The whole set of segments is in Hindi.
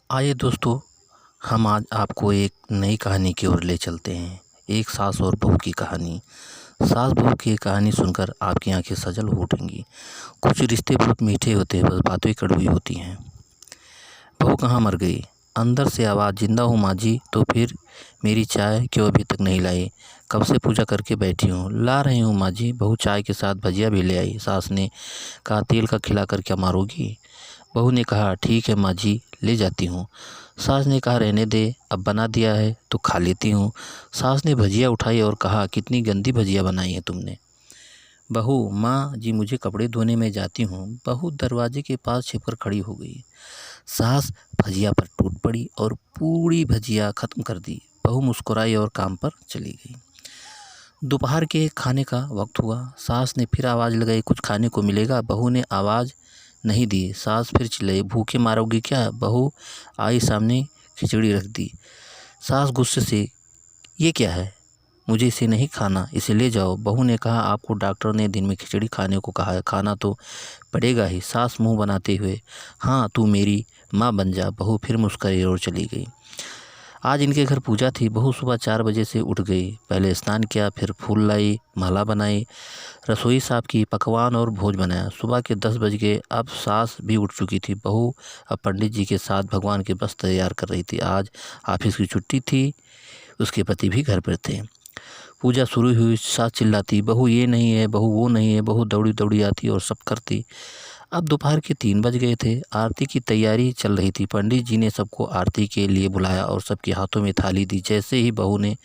आइए दोस्तों, हम आज आपको एक नई कहानी की ओर ले चलते हैं। एक सास और बहू की कहानी। सास बहू की कहानी सुनकर आपकी आंखें सजल हो उठेंगी। कुछ रिश्ते बहुत मीठे होते हैं, बस बातें कड़वी होती हैं। बहू कहाँ मर गई? अंदर से आवाज़, जिंदा हूँ माँ जी। तो फिर मेरी चाय क्यों अभी तक नहीं लाई? कब से पूजा करके बैठी हूँ। ला रही हूँ माँ जी। बहू चाय के साथ भजिया भी ले आई। सास ने कहा, तेल का खिलाकर क्या मारोगी? बहू ने कहा, ठीक है माँ जी, ले जाती हूँ। सास ने कहा, रहने दे, अब बना दिया है तो खा लेती हूँ। सास ने भजिया उठाई और कहा, कितनी गंदी भजिया बनाई है तुमने। बहू, माँ जी मुझे कपड़े धोने में जाती हूँ। बहू दरवाजे के पास छिपकर खड़ी हो गई। सास भजिया पर टूट पड़ी और पूरी भजिया खत्म कर दी। बहू मुस्कुराई और काम पर चली गई। दोपहर के खाने का वक्त हुआ। सास ने फिर आवाज़ लगाई, कुछ खाने को मिलेगा? बहू ने आवाज़ नहीं दी। सास फिर चिल्लाई, भूखे मारोगी क्या? बहू आई सामने, खिचड़ी रख दी। सास गुस्से से, ये क्या है? मुझे इसे नहीं खाना, इसे ले जाओ। बहू ने कहा, आपको डॉक्टर ने दिन में खिचड़ी खाने को कहा है, खाना तो पड़ेगा ही। सास मुंह बनाते हुए, हाँ तू मेरी माँ बन जा। बहू फिर मुस्कुराई और चली गई। आज इनके घर पूजा थी। बहू सुबह 4 बजे से उठ गई। पहले स्नान किया, फिर फूल लाई, माला बनाई, रसोई साफ की, पकवान और भोज बनाया। सुबह के 10 बज गए। अब सास भी उठ चुकी थी। बहू अब पंडित जी के साथ भगवान के वस्त्र तैयार कर रही थी। आज ऑफिस की छुट्टी थी। उसके पति भी घर पर थे। पूजा शुरू हुई। सास चिल्लाती, बहू ये नहीं है, बहू वो नहीं है। बहू दौड़ी दौड़ी आती और सब करती। अब दोपहर के 3 बज गए थे। आरती की तैयारी चल रही थी। पंडित जी ने सबको आरती के लिए बुलाया और सबके हाथों में थाली दी। जैसे ही बहू ने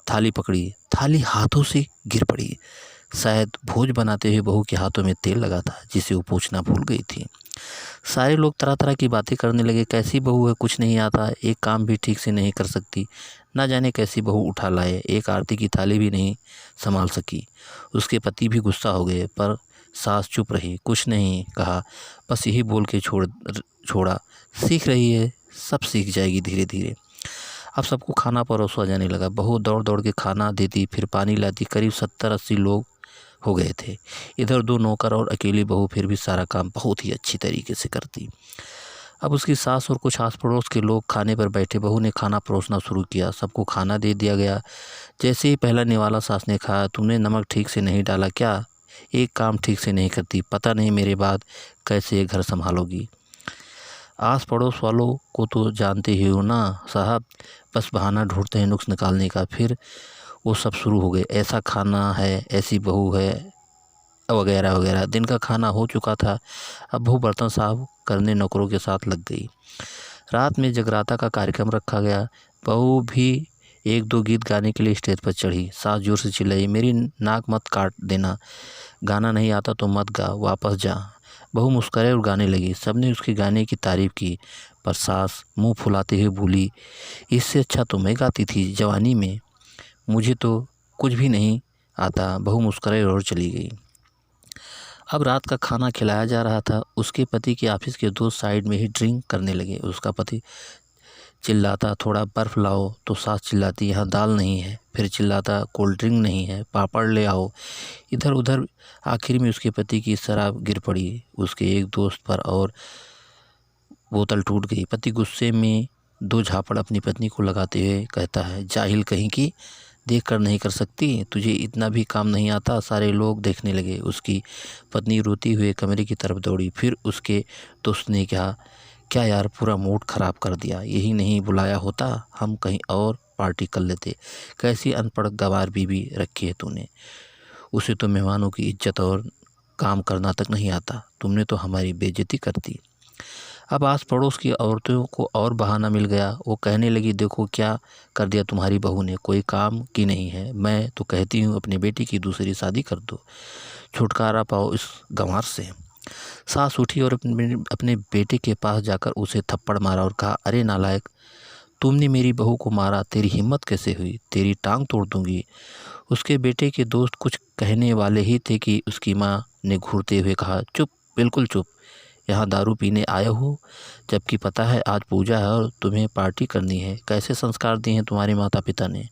थाली पकड़ी, थाली हाथों से गिर पड़ी। शायद भोज बनाते हुए बहू के हाथों में तेल लगा था, जिसे वो पूछना भूल गई थी। सारे लोग तरह तरह की बातें करने लगे। कैसी बहू है, कुछ नहीं आता, एक काम भी ठीक से नहीं कर सकती, ना जाने कैसी बहू उठा लाए, एक आरती की थाली भी नहीं संभाल सकी। उसके पति भी गुस्सा हो गए, पर सास चुप रही, कुछ नहीं कहा, बस यही बोल के छोड़ा, सीख रही है, सब सीख जाएगी धीरे धीरे। अब सबको खाना परोसा जाने लगा। बहू दौड़ दौड़ के खाना देती, फिर पानी लाती। करीब 70-80 लोग हो गए थे। इधर 2 नौकर और अकेली बहू, फिर भी सारा काम बहुत ही अच्छी तरीके से करती। अब उसकी सास और कुछ आस पड़ोस के लोग खाने पर बैठे। बहू ने खाना परोसना शुरू किया। सबको खाना दे दिया गया। जैसे ही पहला निवाला सास ने कहा, तुमने नमक ठीक से नहीं डाला क्या? एक काम ठीक से नहीं करती, पता नहीं मेरे बाद कैसे ये घर संभालोगी। आस पड़ोस वालों को तो जानते ही हो ना साहब, बस बहाना ढूंढते हैं नुक्स निकालने का। फिर वो सब शुरू हो गए, ऐसा खाना है, ऐसी बहू है, वगैरह वगैरह। दिन का खाना हो चुका था। अब बहू बर्तन साफ करने नौकरों के साथ लग गई। रात में जगराता का कार्यक्रम रखा गया। बहू भी 1-2 गीत गाने के लिए स्टेज पर चढ़ी। सास जोर से चिल्लाई, मेरी नाक मत काट देना, गाना नहीं आता तो मत गा, वापस जा। बहू मुस्कुराई और गाने लगी। सबने उसके गाने की तारीफ की, पर सास मुंह फुलाते हुए बोली, इससे अच्छा तो मैं गाती थी जवानी में, मुझे तो कुछ भी नहीं आता। बहू मुस्कुराई और चली गई। अब रात का खाना खिलाया जा रहा था। उसके पति के ऑफिस के दोस्त साइड में ही ड्रिंक करने लगे। उसका पति चिल्लाता, थोड़ा बर्फ़ लाओ, तो सास चिल्लाती, यहाँ दाल नहीं है। फिर चिल्लाता, कोल्ड ड्रिंक नहीं है, पापड़ ले आओ। इधर उधर आखिर में उसके पति की शराब गिर पड़ी उसके एक दोस्त पर और बोतल टूट गई। पति गुस्से में 2 झापड़ अपनी पत्नी को लगाते हुए कहता है, जाहिल कहीं की, देख कर नहीं कर सकती, तुझे इतना भी काम नहीं आता। सारे लोग देखने लगे। उसकी पत्नी रोती हुए कमरे की तरफ दौड़ी। फिर उसके दोस्त ने कहा, क्या यार, पूरा मूड ख़राब कर दिया, यही नहीं बुलाया होता, हम कहीं और पार्टी कर लेते। कैसी अनपढ़ गंवार बीवी रखी है तूने, उसे तो मेहमानों की इज्जत और काम करना तक नहीं आता, तुमने तो हमारी बेइज्जती कर दी। अब आस पड़ोस की औरतों को और बहाना मिल गया। वो कहने लगी, देखो क्या कर दिया तुम्हारी बहू ने, कोई काम की नहीं है। मैं तो कहती हूँ अपनी बेटी की दूसरी शादी कर दो, छुटकारा पाओ इस गंवार से। सास उठी और अपने बेटे के पास जाकर उसे थप्पड़ मारा और कहा, अरे नालायक, तुमने मेरी बहू को मारा, तेरी हिम्मत कैसे हुई, तेरी टांग तोड़ दूंगी। उसके बेटे के दोस्त कुछ कहने वाले ही थे कि उसकी माँ ने घूरते हुए कहा, चुप, बिल्कुल चुप, यहाँ दारू पीने आए हो, जबकि पता है आज पूजा है और तुम्हें पार्टी करनी है। कैसे संस्कार दिए हैं तुम्हारे माता पिता ने,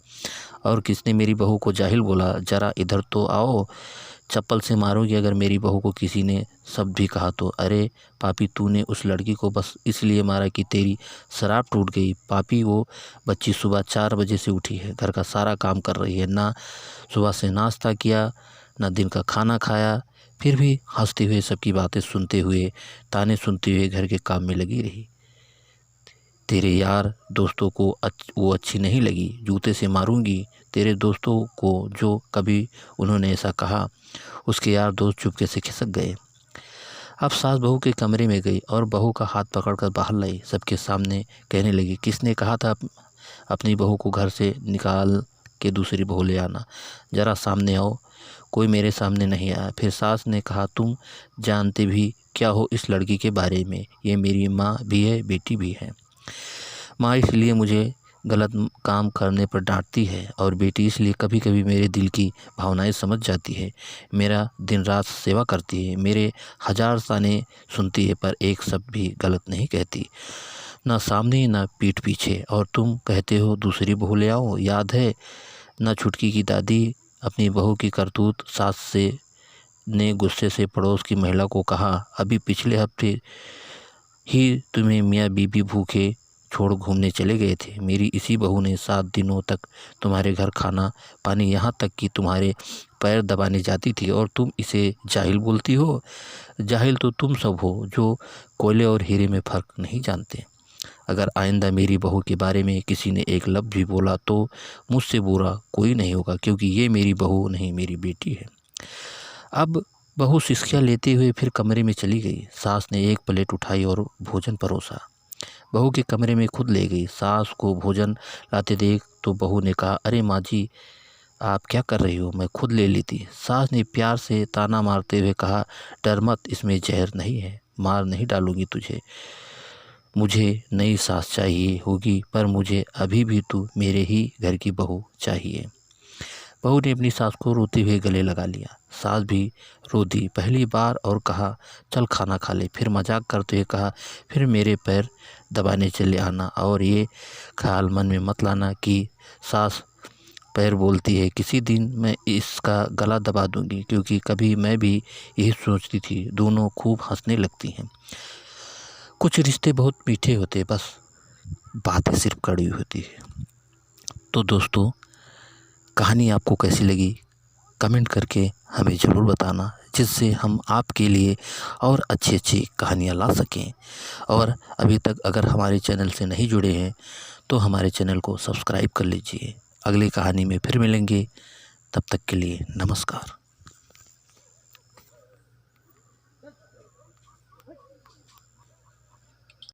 और किसने मेरी बहू को जाहिल बोला, ज़रा इधर तो आओ। चप्पल से मारोगी अगर मेरी बहू को किसी ने शब्द भी कहा तो। अरे पापी, तूने उस लड़की को बस इसलिए मारा कि तेरी शराब टूट गई। पापी, वो बच्ची सुबह 4 बजे से उठी है, घर का सारा काम कर रही है, ना सुबह से नाश्ता किया, ना दिन का खाना खाया, फिर भी हंसते हुए, सबकी बातें सुनते हुए, ताने सुनते हुए घर के काम में लगी रही। तेरे यार दोस्तों को वो अच्छी नहीं लगी, जूते से मारूंगी तेरे दोस्तों को। जो कभी उन्होंने ऐसा कहा, उसके यार दोस्त चुपके से खिसक गए। अब सास बहू के कमरे में गई और बहू का हाथ पकड़कर बाहर लाई। सबके सामने कहने लगी, किसने कहा था अपनी बहू को घर से निकाल के दूसरी बहू ले आना? ज़रा सामने आओ। कोई मेरे सामने नहीं आया। फिर सास ने कहा, तुम जानते भी क्या हो इस लड़की के बारे में? ये मेरी माँ भी है, बेटी भी है। माँ इसलिए मुझे गलत काम करने पर डांटती है और बेटी इसलिए कभी कभी मेरे दिल की भावनाएं समझ जाती है। मेरा दिन रात सेवा करती है, मेरे 1000 ताने सुनती है, पर एक शब्द भी गलत नहीं कहती, ना सामने ना पीठ पीछे। और तुम कहते हो दूसरी बहू ले आओ। याद है ना छुटकी की दादी अपनी बहू की करतूत? सास से ने गुस्से से पड़ोस की महिला को कहा, अभी पिछले हफ्ते ही तुम्हें मियाँ बीबी भूखे छोड़ घूमने चले गए थे। मेरी इसी बहू ने 7 दिनों तक तुम्हारे घर खाना पानी, यहाँ तक कि तुम्हारे पैर दबाने जाती थी, और तुम इसे जाहिल बोलती हो? जाहिल तो तुम सब हो जो कोयले और हीरे में फ़र्क नहीं जानते। अगर आइंदा मेरी बहू के बारे में किसी ने एक लफ्ज़ भी बोला तो मुझसे बुरा कोई नहीं होगा, क्योंकि ये मेरी बहू नहीं, मेरी बेटी है। अब बहू सिसकियाँ लेते हुए फिर कमरे में चली गई। सास ने एक प्लेट उठाई और भोजन परोसा, बहू के कमरे में खुद ले गई। सास को भोजन लाते देख तो बहू ने कहा, अरे माँ जी, आप क्या कर रही हो, मैं खुद ले लेती। सास ने प्यार से ताना मारते हुए कहा, डर मत, इसमें जहर नहीं है, मार नहीं डालूंगी तुझे। मुझे नई सास चाहिए होगी, पर मुझे अभी भी तू मेरे ही घर की बहू चाहिए। बहू ने अपनी सास को रोते हुए गले लगा लिया। सास भी रो दी पहली बार और कहा, चल खाना खा ले। फिर मजाक करते हुए कहा, फिर मेरे पैर दबाने चले आना, और ये ख्याल मन में मत लाना कि सास पैर बोलती है, किसी दिन मैं इसका गला दबा दूंगी, क्योंकि कभी मैं भी यही सोचती थी। दोनों खूब हंसने लगती हैं। कुछ रिश्ते बहुत मीठे होते, बस बातें सिर्फ कड़वी होती है। तो दोस्तों, कहानी आपको कैसी लगी कमेंट करके हमें ज़रूर बताना, जिससे हम आपके लिए और अच्छी अच्छी कहानियाँ ला सकें। और अभी तक अगर हमारे चैनल से नहीं जुड़े हैं तो हमारे चैनल को सब्सक्राइब कर लीजिए। अगली कहानी में फिर मिलेंगे, तब तक के लिए नमस्कार।